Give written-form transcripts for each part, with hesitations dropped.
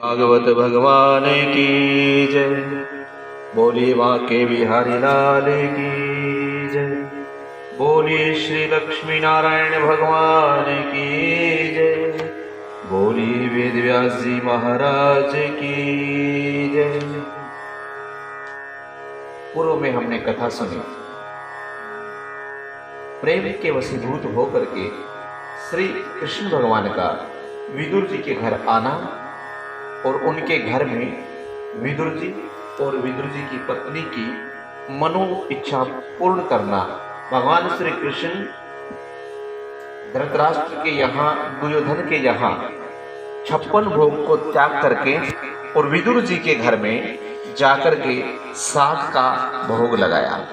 भागवत भगवान की जय। बोलिए माँ के बिहारी लाल की जय। बोलिए श्री लक्ष्मी नारायण भगवान की जय। बोलिए वेद व्यास जी महाराज की जय। पूर्व में हमने कथा सुनी, प्रेम के वशीभूत होकर के श्री कृष्ण भगवान का विदुर जी के घर आना और उनके घर में विदुर जी और विदुर जी की पत्नी की मनो इच्छा पूर्ण करना। भगवान श्री कृष्ण धृतराष्ट्र के यहाँ, दुर्योधन के यहाँ 56 भोग को त्याग करके और विदुर जी के घर में जाकर के 60 का भोग लगाया।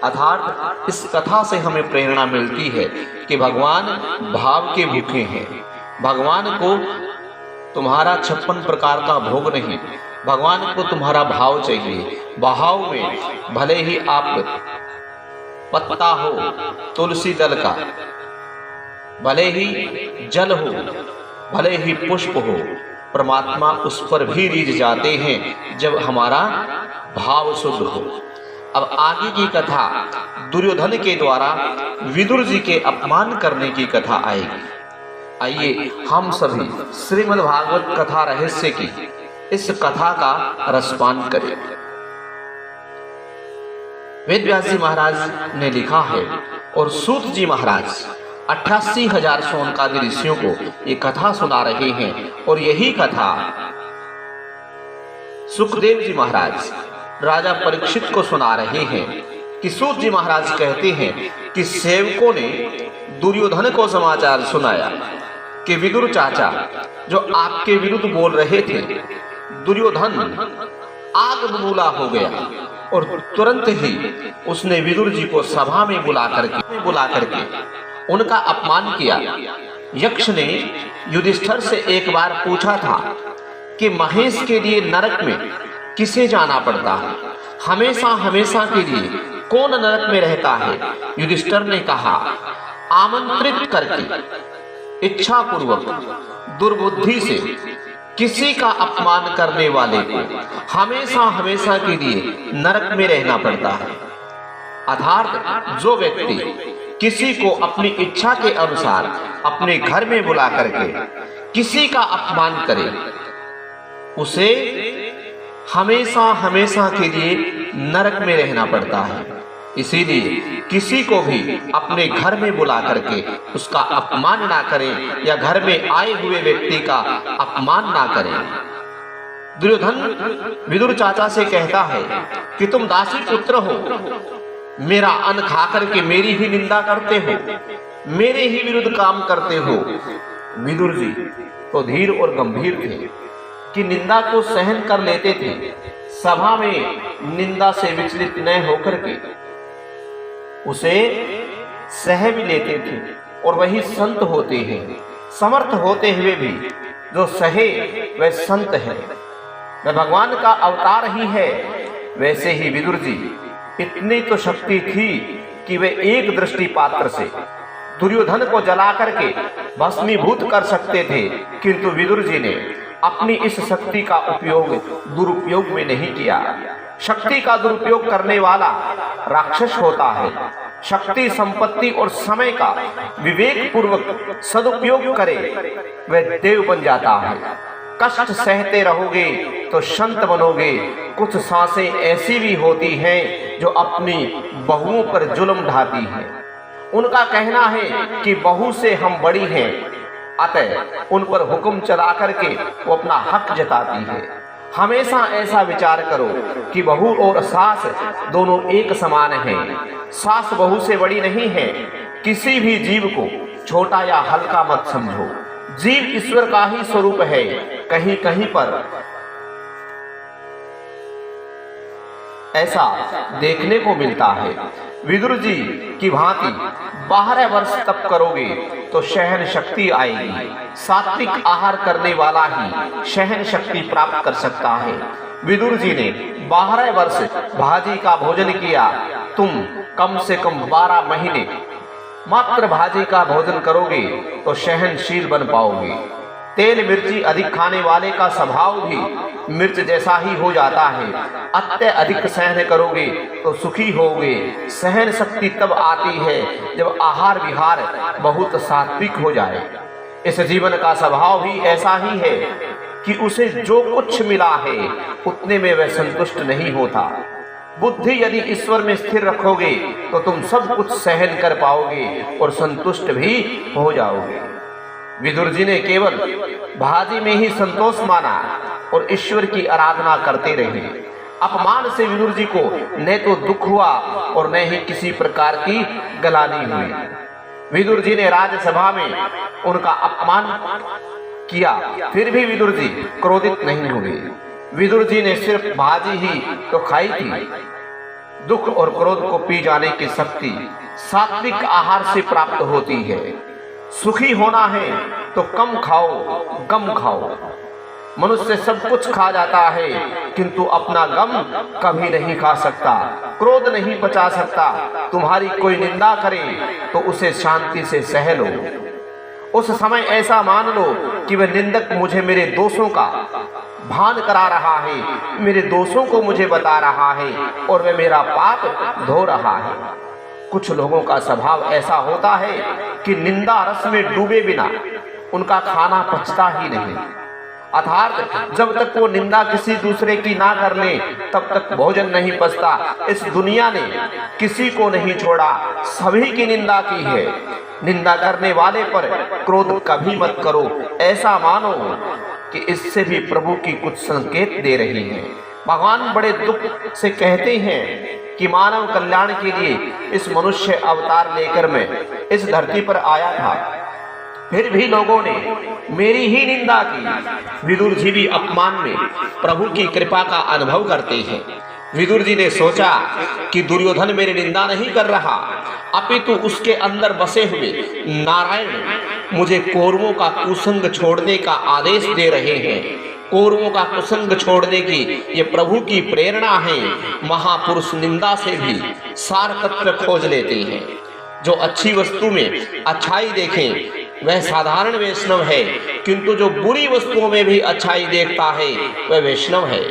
अर्थात इस कथा से हमें प्रेरणा मिलती है कि भगवान भाव के भूखे हैं। भगवान को तुम्हारा 56 प्रकार का भोग नहीं, भगवान को तुम्हारा भाव चाहिए। भाव में भले ही आप पत्ता हो तुलसी दल का, भले ही जल हो, भले ही पुष्प हो, परमात्मा उस पर भी रीझ जाते हैं जब हमारा भाव शुद्ध हो। अब आगे की कथा दुर्योधन के द्वारा विदुर जी के अपमान करने की कथा आएगी। आइए हम सभी श्रीमद् भागवत कथा रहस्य की इस कथा का रसपान करें। वेद व्यास जी महाराज ने लिखा है और सूत जी महाराज 88,000 शौनकादि ऋषियों को ये कथा सुना रहे हैं। और यही कथा सुखदेव जी महाराज राजा परीक्षित को सुना रहे हैं कि सूत जी महाराज कहते हैं कि सेवकों ने दुर्योधन को समाचार सुनाया कि विदुर चाचा जो आपके विरुद्ध बोल रहे थे, दुर्योधन आग बबूला हो गया और तुरंत ही उसने विदुर जी को सभा में बुला करके उनका अपमान किया। यक्ष ने युधिष्ठिर से एक बार पूछा था कि महेश के लिए नरक में किसे जाना पड़ता है, हमेशा हमेशा के लिए कौन नरक में रहता है। युधिष्ठिर ने कहा, आमंत्रित करके इच्छा पूर्वक दुर्बुद्धि से किसी का अपमान करने वाले को हमेशा हमेशा के लिए नरक में रहना पड़ता है। अर्थात जो व्यक्ति किसी को अपनी इच्छा के अनुसार अपने घर में बुला करके किसी का अपमान करे, उसे हमेशा हमेशा के लिए नरक में रहना पड़ता है। इसीलिए किसी को भी अपने घर में बुला करके उसका अपमान ना करें या घर में आए हुए व्यक्ति का अपमान ना करें। दुर्योधन विदुर चाचा से कहता है कि तुम दासी पुत्र हो, मेरा अन्न खा करके मेरी ही निंदा करते हो, मेरे ही विरुद्ध काम करते हो। विदुर जी तो धीर और गंभीर थे कि निंदा को सहन कर लेते थे। सभा में निंदा से विचलित न होकर के उसे सह भी लेते थे। और वही संत होते हैं, समर्थ होते हुए भी जो सहे वह संत है, वह भगवान का अवतार ही है। वैसे ही विदुर जी इतनी तो शक्ति थी कि वे एक दृष्टि पात्र से दुर्योधन को जला करके भस्मीभूत कर सकते थे, किंतु विदुर जी ने अपनी इस शक्ति का उपयोग दुरुपयोग में नहीं किया। शक्ति का दुरुपयोग करने वाला राक्षस होता है। शक्ति, संपत्ति और समय का विवेक पूर्वक सदुपयोग करे वह देव बन जाता है। कष्ट सहते रहोगे तो संत बनोगे। कुछ सांसें ऐसी भी होती हैं जो अपनी बहुओं पर जुल्म ढाती हैं। उनका कहना है कि बहू से हम बड़ी हैं, अतः उन पर हुक्म चला करके वो अपना हक जताती है। हमेशा ऐसा विचार करो कि बहू और सास दोनों एक समान हैं। सास बहू से बड़ी नहीं है। किसी भी जीव को छोटा या हल्का मत समझो। जीव ईश्वर का ही स्वरूप है। कहीं कहीं पर ऐसा देखने को मिलता है। विदुर जी की भांति 12 वर्ष तप करोगे तो सहन शक्ति आएगी। सात्विक आहार करने वाला ही सहन शक्ति प्राप्त कर सकता है। विदुर जी ने 12 वर्ष भाजी का भोजन किया। तुम कम से कम 12 महीने मात्र भाजी का भोजन करोगे तो सहनशील बन पाओगे। तेल मिर्ची अधिक खाने वाले का स्वभाव भी मिर्च जैसा ही हो जाता है। अत्यधिक सहन करोगे तो सुखी होगे। सहन शक्ति तब आती है जब आहार विहार बहुत सात्विक हो जाए। इस जीवन का स्वभाव भी ऐसा ही है कि उसे जो कुछ मिला है उतने में वह संतुष्ट नहीं होता। बुद्धि यदि ईश्वर में स्थिर रखोगे तो तुम सब कुछ सहन कर पाओगे और संतुष्ट भी हो जाओगे। विदुर जी ने केवल भाजी में ही संतोष माना और ईश्वर की आराधना करते रहे। अपमान से विदुर जी को न तो दुख हुआ और न ही किसी प्रकार की गलानी हुई। विदुर जी ने राज्यसभा में उनका अपमान किया, फिर भी विदुर जी क्रोधित नहीं हुए। विदुर जी ने सिर्फ भाजी ही तो खाई थी। दुख और क्रोध को पी जाने की शक्ति सात्विक आहार से प्राप्त होती है। सुखी होना है तो कम खाओ, गम खाओ। मनुष्य सब कुछ खा जाता है किंतु अपना गम कभी नहीं खा सकता, क्रोध नहीं बचा सकता। तुम्हारी कोई निंदा करे तो उसे शांति से सह लो। उस समय ऐसा मान लो कि वह निंदक मुझे मेरे दोषों का भान करा रहा है, मेरे दोषों को मुझे बता रहा है और वह मेरा पाप धो रहा है। कुछ लोगों का स्वभाव ऐसा होता है कि निंदा रस में डूबे बिना उनका खाना पचता ही नहीं। अर्थात जब तक वो निंदा किसी दूसरे की ना कर ले तब तक भोजन नहीं पचता। इस दुनिया ने किसी को नहीं छोड़ा, सभी की निंदा की है। निंदा करने वाले पर क्रोध कभी मत करो, ऐसा मानो कि इससे भी प्रभु की कुछ संकेत दे रही है। भगवान बड़े दुख से कहते हैं कि मानव कल्याण के लिए इस मनुष्य अवतार लेकर मैं इस धरती पर आया था, फिर भी लोगों ने मेरी ही निंदा की। विदुर जी भी अपमान में प्रभु की कृपा का अनुभव करते हैं। विदुर जी ने सोचा कि दुर्योधन मेरी निंदा नहीं कर रहा, अपितु उसके अंदर बसे हुए नारायण मुझे कौरवों का कुसंग छोड़ने का आदेश दे रहे हैं। कौरवों का कुसंग छोड़ने की ये प्रभु की प्रेरणा है। महापुरुष निंदा से भी सार तत्व खोज लेते हैं। जो अच्छी वस्तु में अच्छाई देखें वह साधारण वैष्णव है, किंतु जो बुरी वस्तुओं में भी अच्छाई देखता है वह वैष्णव है।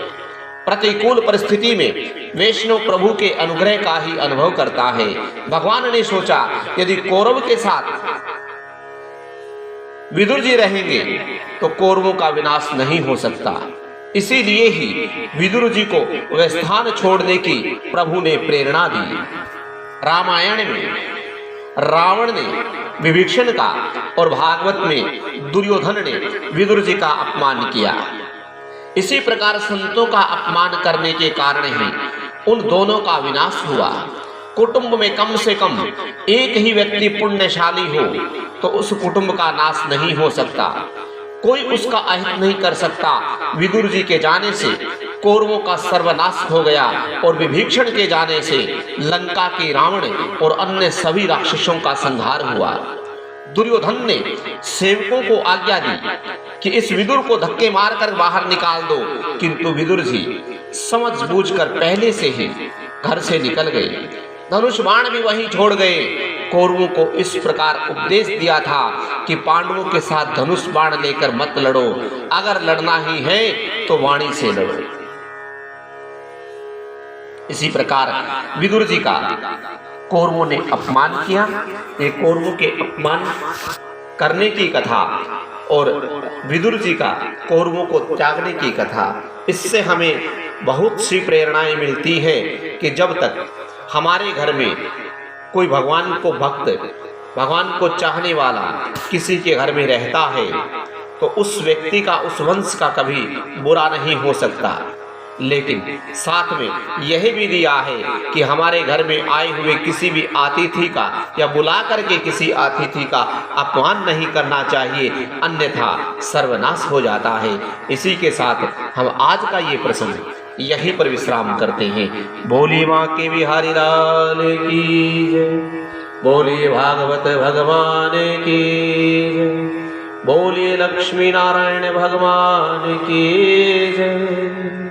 प्रतिकूल परिस्थिति में वैष्णव प्रभु के अनुग्रह का ही अनुभव करता है। भगवान ने सोचा यदि कौरव के साथ विदुर जी रहेंगे तो कौरवों का विनाश नहीं हो सकता। इसीलिए ही विदुर जी को वह स्थान छोड़ने की प्रभु ने प्रेरणा दी। रामायण में रावण ने विभीषण का और भागवत में दुर्योधन ने विदुर जी का अपमान किया। इसी प्रकार संतों का अपमान करने के कारण ही उन दोनों का विनाश हुआ। कुटुंब में कम से कम एक ही व्यक्ति पुण्यशाली हो तो उस कुटुंब का नाश नहीं हो सकता, कोई उसका अहित नहीं कर सकता। विदुर जी के जाने से कौरवों का सर्वनाश हो गया और विभीषण के जाने से लंका के रावण और अन्य सभी राक्षसों का संहार हुआ। दुर्योधन ने सेवकों को आज्ञा दी कि इस विदुर को धक्के मारकर बाहर निकाल दो, किंतु विदुर जी समझ बूझकर पहले से ही घर से निकल गए। धनुष बाण भी वहीं छोड़ गए। कौरवों को इस प्रकार उपदेश दिया था कि पांडवों के साथ धनुष बाण लेकर मत लड़ो, अगर लड़ना ही है तो वाणी से लड़ो। इसी प्रकार विदुर जी का कौरवों ने अपमान किया। ये कौरवों के अपमान करने की कथा और विदुर जी का कौरवों को त्यागने की कथा, इससे हमें बहुत सी प्रेरणाएं मिलती है कि जब तक हमारे घर में कोई भगवान को भक्त, भगवान को चाहने वाला किसी के घर में रहता है तो उस व्यक्ति का, उस वंश का कभी बुरा नहीं हो सकता। लेकिन साथ में यह भी दिया है कि हमारे घर में आए हुए किसी भी अतिथि का या बुला करके किसी अतिथि का अपमान नहीं करना चाहिए, अन्यथा सर्वनाश हो जाता है। इसी के साथ हम आज का ये प्रसंग यहीं पर विश्राम करते हैं। बोली माँ के बिहारी लाल की जय, बोलिए भागवत भगवान की जय, बोलिए लक्ष्मी नारायण भगवान की जय।